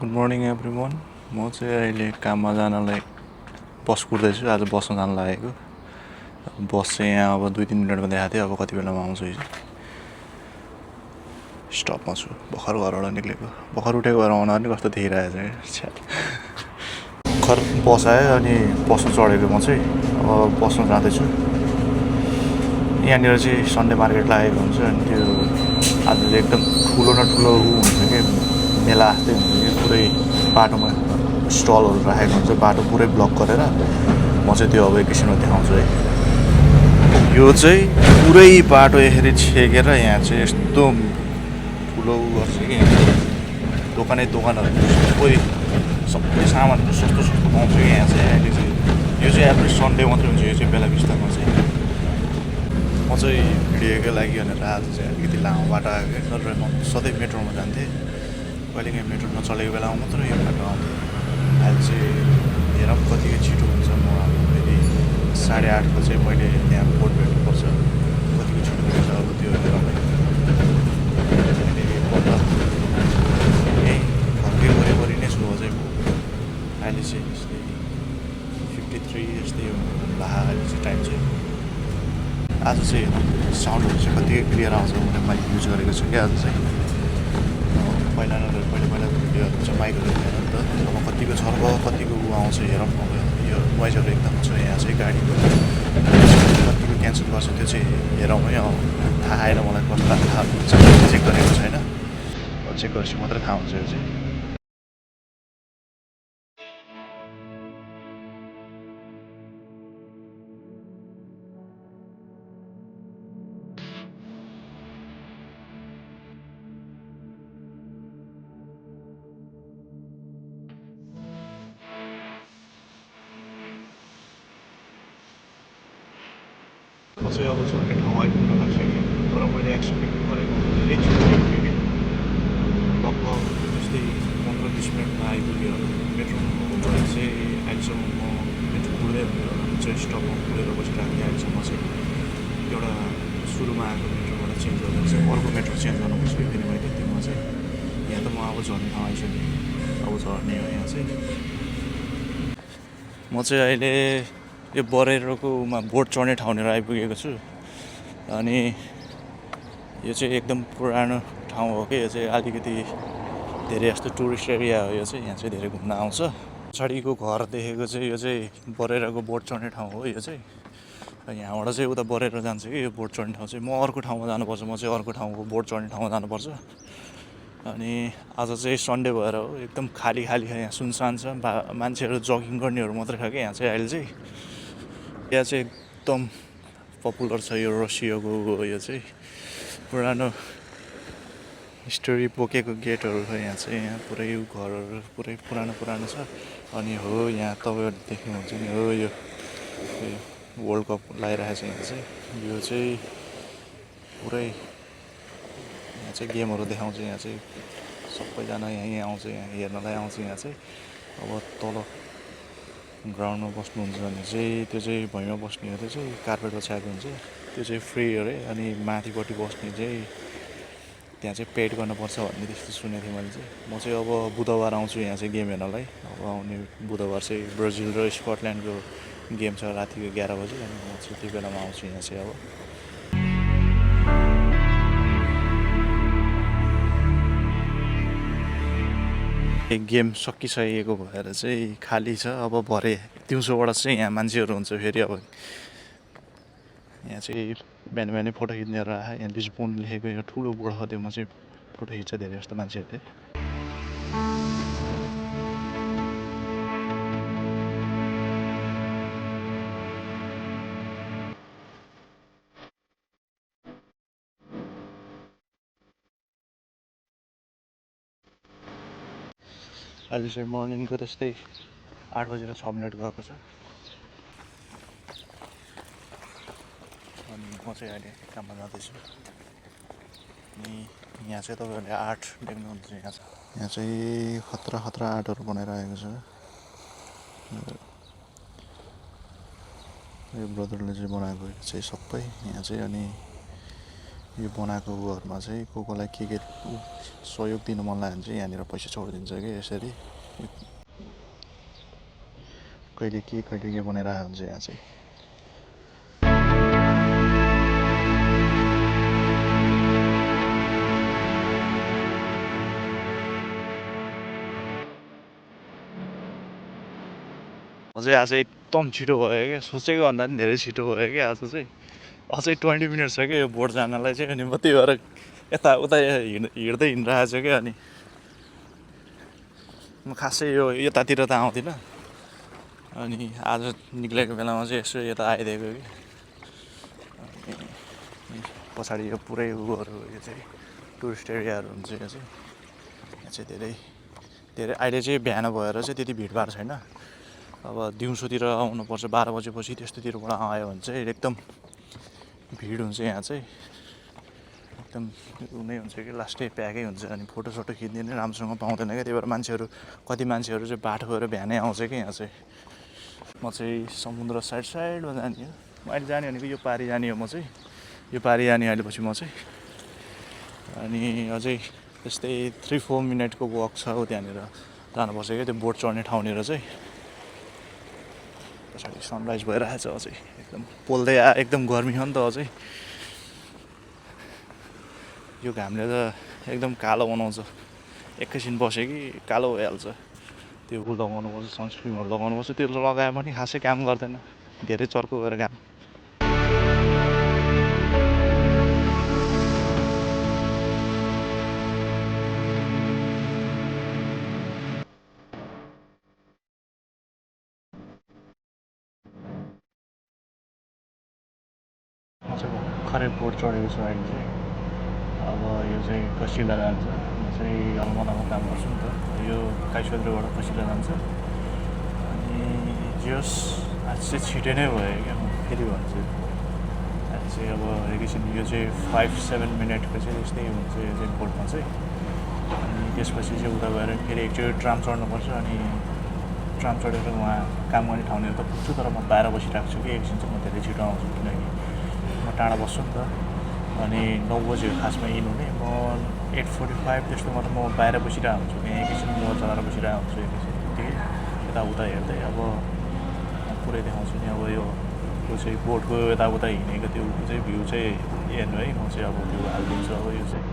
Good morning everyone. म चाहिँ अहिले काममा जानलाई बस कुर्दैछु। आज बसमा जान लागेको। बस चाहिँ यहाँ अब 2-3 मिनटमा देखाएको थियो। अब कति बेलामा आउँछु यो स्टपमा छु। भर्खर घरबाट निक्लेको। भर्खर उठेको भएर आउन पनि कस्तो देखिरहेको छ। भर्खर बस आयो अनि बसमा चढेको म चाहिँ अब बसमा जाँदैछु। यहाँनिर चाहिँ सन्डे मार्केट लागेको हुन्छ अनि त्यो आज चाहिँ एकदम ठुलो न ठुलो हुन्छ कि मेला जस्तै हुन्छ कि पुरै बाटोमा स्टलहरू राखेको हुन्छ। बाटो पुरै ब्लक गरेर म चाहिँ त्यो अब एकैछिनमा देखाउँछु है। यो चाहिँ पुरै बाटो यसरी छेकेर यहाँ चाहिँ यस्तो ठुलो गर्छ कि दोकानहरू सबै सामानहरू सस्तो पाउँछ कि यहाँ चाहिँ। अहिले चाहिँ यो चाहिँ एभ्री सन्डे मात्रै हुन्छ। यो चाहिँ बेला बिस्तारमा चाहिँ म चाहिँ भिडियोकै लागि भनेर आज चाहिँ अलिकति लामो बाटो आएको। नत्र म सधैँ मेट्रोमा जान्थेँ। कहिलेकाहीँ मेट्रो नचलेको बेलामा मात्र यो बाटो आउँथेँ। अहिले चाहिँ हेरौँ कतिको छिटो हुन्छ। म अब फेरि 8:30को चाहिँ मैले त्यहाँ बोर्ड भेट्नुपर्छ। कतिको छिटो हुन्छ अब त्यो हेरौँ है। घरकै वरिपरि नै छु अझै म। अहिले चाहिँ यस्तै 53 जस्तै ला अहिले चाहिँ टाइम चाहिँ। आज चाहिँ साउन्डहरू चाहिँ कतिको क्लियर आउँछ मैले माइक युज गरेको छु क्या आज चाहिँ। पहिलाको भिडियोहरू चाहिँ माइकहरू हुँदैन नि त। अब कतिको छर्क कतिको आउँछ हेरौँ। अब यो नोइजहरू एकदम छ यहाँ चाहिँ गाडीको कतिको क्यान्सल गर्छ त्यो चाहिँ हेरौँ है। अब थाहा आएन मलाई कस्तो थाहा हुन्छ चेक गरेको छैन। चेक गरेपछि मात्रै थाहा हुन्छ यो चाहिँ। म चाहिँ अब सर्किट ठाउँ आइपुग्न लागिसकेँ। तर मैले एक्सपेक्ट गरेको धेरै छिटो आइपुगेँ कि लगभग जस्तै 15-20 मिनटमा आइपुग्यो। मेट्रोमा चाहिँ अहिलेसम्म म मेट्रो कुर्दै चाहिँ स्टपमा कुरेर बसिरहेको थिएँ। अहिलेसम्म चाहिँ एउटा सुरुमा आएको मेट्रोबाट चेन्ज गरेर चाहिँ अर्को मेट्रो चेन्ज गर्न बसेको फेरि मैले त्योमा चाहिँ। यहाँ त म अब झर्ने ठाउँ आइसकेँ। अब झर्ने हो यहाँ चाहिँ। म चाहिँ अहिले यो बरेरोकोमा बोट चढ्ने ठाउँनिर आइपुगेको छु। अनि यो चाहिँ एकदम पुरानो ठाउँ हो कि यो चाहिँ अलिकति धेरै जस्तो टुरिस्ट एरिया हो। यो चाहिँ यहाँ चाहिँ धेरै घुम्न आउँछ। पछाडिको घर देखेको चाहिँ यो चाहिँ बरेरोको बोट चढ्ने ठाउँ हो यो चाहिँ। यहाँबाट चाहिँ उता बरेरो जान्छ कि यो बोट चढ्ने ठाउँ चाहिँ। म अर्को ठाउँमा जानुपर्छ। म चाहिँ अर्को ठाउँको बोट चढ्ने ठाउँमा जानुपर्छ। अनि आज चाहिँ सन्डे भएर हो एकदम खाली यहाँ सुनसान छ। मान्छेहरू जगिङ गर्नेहरू मात्रै छ कि यहाँ चाहिँ अहिले चाहिँ। यहाँ चाहिँ एकदम पपुलर छ यो रसियाको यो चाहिँ पुरानो हिस्टोरी बोकेको गेटहरू छ यहाँ चाहिँ। यहाँ पुरै घरहरू पुरै पुरानो छ। अनि हो यहाँ तपाईँहरू देख्नुहुन्छ नि हो यो वर्ल्ड कप लगाइरहेको छ यहाँ चाहिँ। यो चाहिँ पुरै यहाँ चाहिँ गेमहरू देखाउँछ। यहाँ चाहिँ सबैजना यहीँ आउँछ। यहाँ हेर्नलाई आउँछ यहाँ चाहिँ। अब तल ग्राउन्डमा बस्नुहुन्छ भने चाहिँ त्यो चाहिँ भुइँमा बस्ने हो। त्यो चाहिँ कार्पेट ओछ्याएको हुन्छ। त्यो चाहिँ फ्री अरे। अनि माथिपट्टि बस्ने चाहिँ त्यहाँ चाहिँ पेड गर्नुपर्छ भन्ने त्यस्तो सुनेको थिएँ मैले चाहिँ। म चाहिँ अब बुधबार आउँछु यहाँ चाहिँ गेम हेर्नलाई। अब आउने बुधबार चाहिँ ब्राजिल र स्कटल्यान्डको गेम छ रातिको 11 बजी। अनि म चाहिँ त्यो बेलामा आउँछु यहाँ चाहिँ। अब गेम सकिसकेको भएर चाहिँ खाली छ। अब भरे दिउँसोबाट चाहिँ यहाँ मान्छेहरू हुन्छ फेरि। अब यहाँ चाहिँ बिहानै फोटो खिच्नेहरू आयो। यहाँ लिस्बोन लेखेको यो ठुलो बोर्ड छ त्योमा चाहिँ फोटो खिच्छ धेरै जस्तो मान्छेहरूले। अहिले चाहिँ मर्निङको त्यस्तै 8:06 गएको छ। अनि म चाहिँ अहिले काममा जाँदैछु। अनि यहाँ चाहिँ तपाईँहरूले आर्ट देख्नुहुन्छ यहाँ छ। यहाँ चाहिँ खतरा आर्टहरू बनाइरहेको छ। यो ब्रदरले चाहिँ बनाएको चाहिँ सबै यहाँ चाहिँ। अनि यो बनाएको उहरूमा चाहिँ कोलाई के सहयोग दिनु मन लाग्यो भने चाहिँ यहाँनिर पैसा छोडिदिन्छ कि यसरी कहिले के बनाइरहेको हुन्छ यहाँ चाहिँ। चाहिँ आज एकदम छिटो भयो क्या, सोचेको भन्दा पनि धेरै छिटो भयो क्या आज चाहिँ। अझै 20 मिनट छ क्या यो बोट जानलाई चाहिँ। अनि म त्यही भएर यताउता हिँड्दै हिँडिरहेको छु क्या। अनि म खासै यो यतातिर त आउँदिनँ, अनि आज निक्लेको बेलामा चाहिँ यसो यता आइदिएको कि। अनि पछाडि यो पुरै उहरू यो चाहिँ टुरिस्ट एरियाहरू हुन्छ यो चाहिँ। यहाँ चाहिँ धेरै अहिले चाहिँ बिहान भएर चाहिँ त्यति भिडभाड छैन। अब दिउँसोतिर आउनुपर्छ 12 बजेपछि त्यस्तोतिरबाट आयो भने चाहिँ एकदम भिड हुन्छ यहाँ चाहिँ। एकदम उनै हुन्छ कि लास्टै प्याकै हुन्छ। अनि फोटोसोटो खिच्ने नै राम्रोसँग पाउँदैन क्या। त्यही भएर कति मान्छेहरू चाहिँ बाटो गएर बिहानै आउँछ कि यहाँ चाहिँ। म चाहिँ समुद्र साइडमा जाने हो। म अहिले जाने भनेको यो पारि जाने हो। म चाहिँ यो पारि जाने अहिले पछि म चाहिँ। अनि अझै त्यस्तै 3-4 मिनटको वक छ हो, त्यहाँनिर जानुपर्छ क्या त्यो बोट चढ्ने ठाउँनिर चाहिँ। पछाडि सनराइज भइरहेछ अझै एकदम पोल्दै एकदम गर्मी हो नि त अझै। यो घामले त एकदम कालो बनाउँछ, एकैछिन बस्यो कि कालो भइहाल्छ। त्यो लगाउनुपर्छ, सनस्क्रिनहरू लगाउनुपर्छ। त्यो लगाए पनि खासै काम गर्दैन, धेरै चर्को गएर घाम। म चाहिँ भर्खरै बोट चढेको छु अहिले चाहिँ। अब यो चाहिँ कसिला जान्छ। म चाहिँ अलमोडामा काम गर्छु नि त, यो काइसोद्रोबाट कसिला जान्छ। अनि जस आज चाहिँ छिटै नै भयो क्या। म फेरि भन्छु आज चाहिँ अब एकैछिन यो चाहिँ 5-7 मिनटको चाहिँ यस्तै हुन्छ यो चाहिँ बोटमा चाहिँ। अनि त्यसपछि चाहिँ उता गएर फेरि एकचोटि ट्राम चढ्नुपर्छ। अनि ट्राम चढेर उहाँ काम गर्ने ठाउँनिर त पुग्छु, तर म बाहिर बसिरहेको छु कि एकछिन चाहिँ म धेरै छिटो आउँछु, किनकि म टाढा बस्छु नि त। अनि 9 बजी हो खासमा इन हुने। म 8:45 त्यस्तोमा त म बाहिर बसिरहेको हुन्छु, यहाँ एकैछिन मोबाइल चलाएर बसिरहेको हुन्छु एकैछिन त्यतिकै यताउता हेर्दै। अब पुरै देखाउँछु नि। अब यो चाहिँ बोटको यताउता हिँडेको त्यो चाहिँ भ्यू चाहिँ हेर्नु है। म चाहिँ अब त्यो हालिदिन्छु अब यो चाहिँ।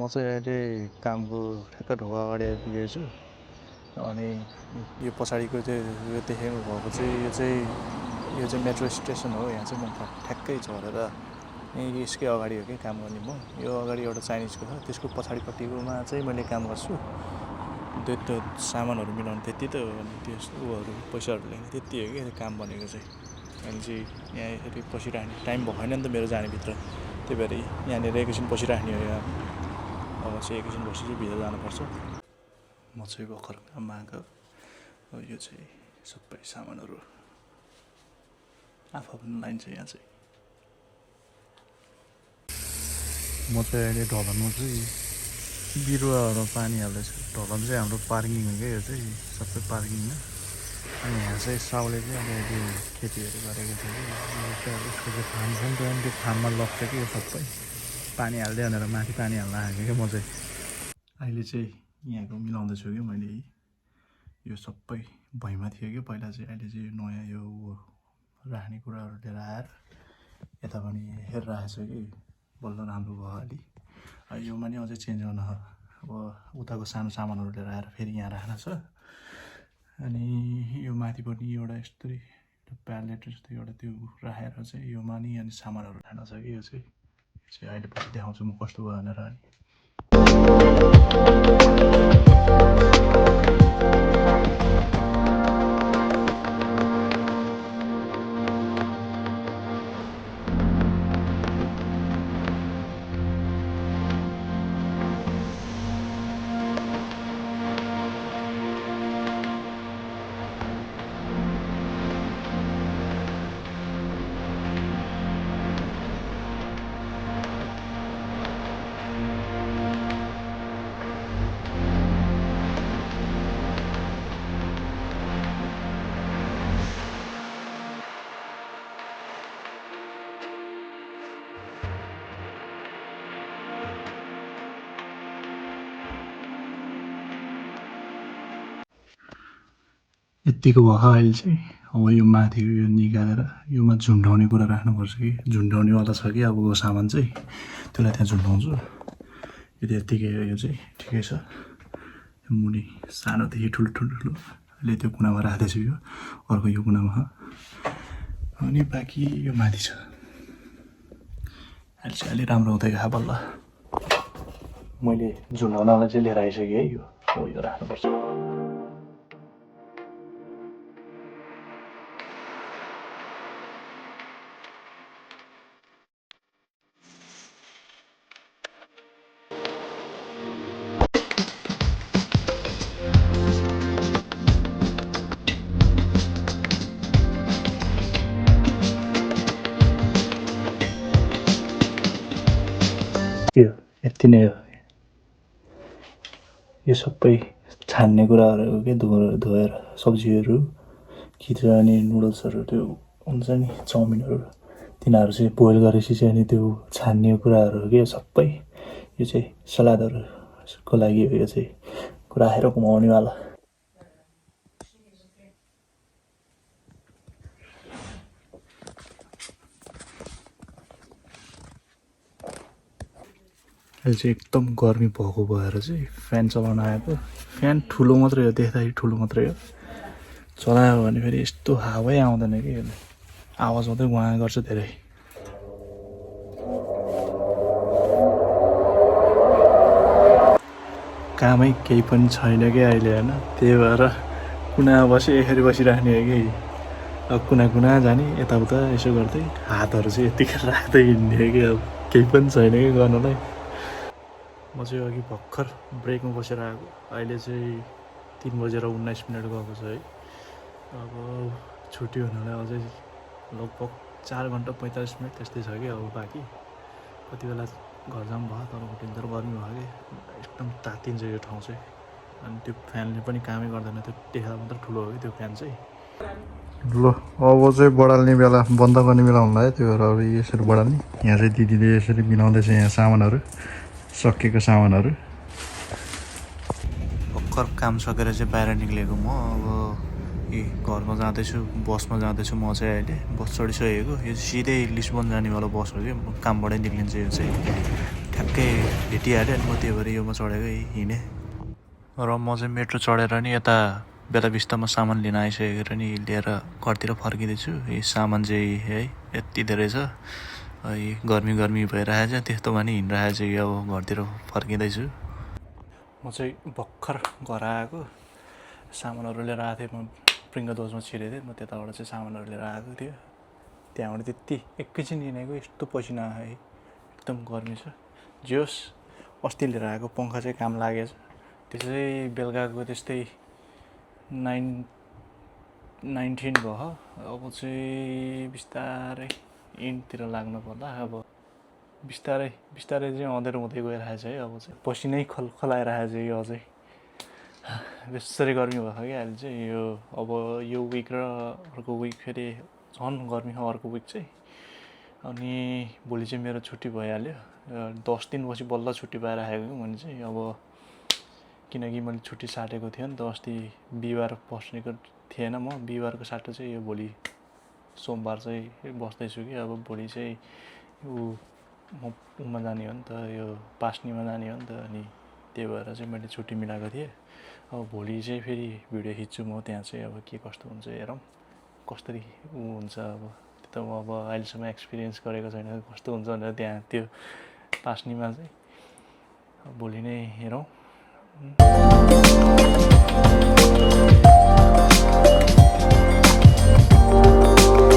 म चाहिँ अहिले कामको ठ्याक्क ढोका अगाडि आइपुगेको छु। अनि यो पछाडिको चाहिँ यो देखेको भएको चाहिँ यो चाहिँ मेट्रो स्टेसन हो। यहाँ चाहिँ म ठ्याक्कै झरेर यसकै अगाडि हो कि काम गर्ने। म यो अगाडि एउटा चाइनिजको छ, त्यसको पछाडिपट्टिकोमा चाहिँ मैले काम गर्छु। त्यो सामानहरू मिलाउनु त्यति त हो। अनि त्यो उहरू पैसाहरू ल्याउने त्यति हो कि काम भनेको चाहिँ। अनि चाहिँ यहाँ यसरी बसिराख्ने टाइम भएन नि त मेरो जानेभित्र, त्यही भएर यहाँनिर एकैछिन बसिराख्ने हो। यहाँ अब चाहिँ एकैछिन बसी चाहिँ भित्र जानुपर्छ। म चाहिँ भर्खर काममा आएको। यो चाहिँ सबै सामानहरू आफू लाइन्छ यहाँ चाहिँ। म चाहिँ अहिले ढलनमा चाहिँ बिरुवाहरू पानी हाल्दैछु। ढलन चाहिँ हाम्रो पार्किङ हो क्या, यो चाहिँ सबै पार्किङमा। अनि यहाँ चाहिँ साउले चाहिँ अब अहिले खेतीहरू गरेको छ कि उसको चाहिँ फार्म छ नि त। अनि त्यो फार्ममा लग्छ कि यो सबै पानी हाल्दै भनेर माथि पानी हाल्न आएको क्या म चाहिँ। अहिले चाहिँ यहाँको मिलाउँदैछु कि मैले यो सबै भुइँमा थियो कि पहिला चाहिँ, अहिले चाहिँ यो नयाँ यो राख्ने कुराहरू लिएर आएर यता पनि हेरिरहेको छु कि बल्ल राम्रो भयो अलि। योमा नि अझै चेन्ज गर्न अब उताको सानो सामानहरू लिएर आएर फेरि यहाँ राख्न छ। अनि यो माथि पनि एउटा यस्तै प्यालेट जस्तो एउटा त्यो राखेर चाहिँ योमा नि अनि सामानहरू राख्न छ कि यो चाहिँ अहिले पछि देखाउँछु म कस्तो भयो भनेर। अनि यत्तिको भयो अहिले चाहिँ। अब यो माथिको यो निकालेर योमा झुन्डाउने कुरा राख्नुपर्छ कि झुन्डाउनेवाला छ कि अब सामान चाहिँ त्यसलाई त्यहाँ झुन्डाउँछु। यो यत्तिकै हो, यो चाहिँ ठिकै छ। मुनि सानोदेखि ठुलो अहिले त्यो कुनामा राख्दैछु, यो अर्को यो कुनामा। अनि बाँकी यो माथि छ। अहिले चाहिँ अलि राम्रो हुँदै गयो बल्ल। मैले झुन्डाउनलाई चाहिँ लिएर आइसकेँ है। यो राख्नुपर्छ। यति नै हो। यो सबै छान्ने कुराहरू हो कि धोएर सब्जीहरू कि त अनि नुडल्सहरू त्यो हुन्छ नि चाउमिनहरू तिनीहरू चाहिँ बोइल गरेपछि चाहिँ अनि त्यो छान्ने कुराहरू हो कि सबै। यो चाहिँ सलादहरूको लागि हो। यो चाहिँ राखेर घुमाउनेवाला। अहिले चाहिँ एकदम गर्मी भएको भएर चाहिँ फ्यान चलाउन आएको। फ्यान ठुलो मात्रै हो, देख्दाखेरि ठुलो मात्रै हो, चलायो भने फेरि यस्तो हावै आउँदैन कि यसले आवाज मात्रै वहाँ गर्छ धेरै। कामै केही पनि छैन कि अहिले होइन, त्यही भएर कुनामा यसरी बसिराख्ने हो कि अब कुना जाने यताउता यसो गर्दै हातहरू चाहिँ यतिकै राख्दै हिँड्ने हो कि अब केही पनि छैन कि गर्नलाई। म चाहिँ अघि भर्खर ब्रेकमा बसेर आएको। अहिले चाहिँ 3:19 गएको छ है। अब छुट्टी हुनलाई अझै लगभग 4 घन्टा 45 मिनट त्यस्तै छ कि अब बाँकी। कति बेला घर जाऊँ भयो, तर उठिन्जेल गर्मी भयो कि एकदम तातिन्छ यो ठाउँ चाहिँ। अनि त्यो फ्यानले पनि कामै गर्दैन, त्यो देखाएर मात्रै ठुलो हो कि त्यो फ्यान चाहिँ। ल अब चाहिँ बढाल्ने बेला बन्द गर्ने बेला हुनु लाग्यो, त्यही भएर अब यसरी बढाल्ने। यहाँ चाहिँ दिदीले यसरी मिलाउँदैछ यहाँ सामानहरू, सकिएको सामानहरू। भर्खर काम सकेर चाहिँ बाहिर निक्लेको म। अब घरमा जाँदैछु, बसमा जाँदैछु म चाहिँ। अहिले बस चढिसकेको। यो सिधै लिस्बन जानेवाला बस हो कि कामबाटै निक्लिन्छ यो चाहिँ। ठ्याक्कै भेटिहाल्यो अनि म त्यही भएर योमा चढेको हिँडेँ। र म चाहिँ मेट्रो चढेर नि यता बेला बिस्तामा सामान लिन आइसकेर नि लिएर घरतिर फर्किँदैछु। यो सामान चाहिँ है यति धेरै छ, गर्मी भइरहेको छ, त्यस्तोमा नि हिँडिरहेको छ कि अब घरतिर फर्किँदैछु। म चाहिँ भर्खर घर आएको, सामानहरू लिएर आएको थिएँ। म प्रिङ्गदोजमा छिरेको थिएँ, म त्यताबाट चाहिँ सामानहरू लिएर आएको थियो। त्यहाँबाट त्यति एकैछिन हिँडेको यस्तो पसिना आयो है, एकदम गर्मी छ। जे होस् अस्ति लिएर आएको पङ्खा चाहिँ काम लागेछ। त्यसै बेलुकाको त्यस्तै 9:19 भयो। अब चाहिँ बिस्तारै इन्डतिर लाग्नु पर्ला। अब बिस्तारै चाहिँ अँधेरो हुँदै गइरहेको छ है। अब चाहिँ पसिनै खलखलाइरहेको छ यो अझै। बेसरी गर्मी भएको कि अहिले चाहिँ यो अब यो विक र अर्को विक फेरि झन् गर्मी हो अर्को विक चाहिँ। अनि भोलि चाहिँ मेरो छुट्टी भइहाल्यो। 10 दिनपछि बल्ल छुट्टी पाएर आएको कि मैले चाहिँ। अब किनकि मैले छुट्टी साटेको थिएँ नि त अस्ति बिहिबार बस्नेको थिएन म बिहिबारको साटो चाहिँ यो भोलि सोमबार चाहिँ बस्दैछु कि अब भोलि चाहिँ म उमा जाने हो नि त यो पास्नीमा जाने हो नि त अनि त्यही भएर चाहिँ मैले छुट्टी मिलाएको थिएँ अब भोलि चाहिँ फेरि भिडियो खिच्छु म त्यहाँ चाहिँ अब के कस्तो हुन्छ हेरौँ कसरी हुन्छ अब त्यो त म अब अहिलेसम्म एक्सपिरियन्स गरेको छैन कस्तो हुन्छ भनेर त्यहाँ त्यो पास्नीमा चाहिँ भोलि नै हेरौँ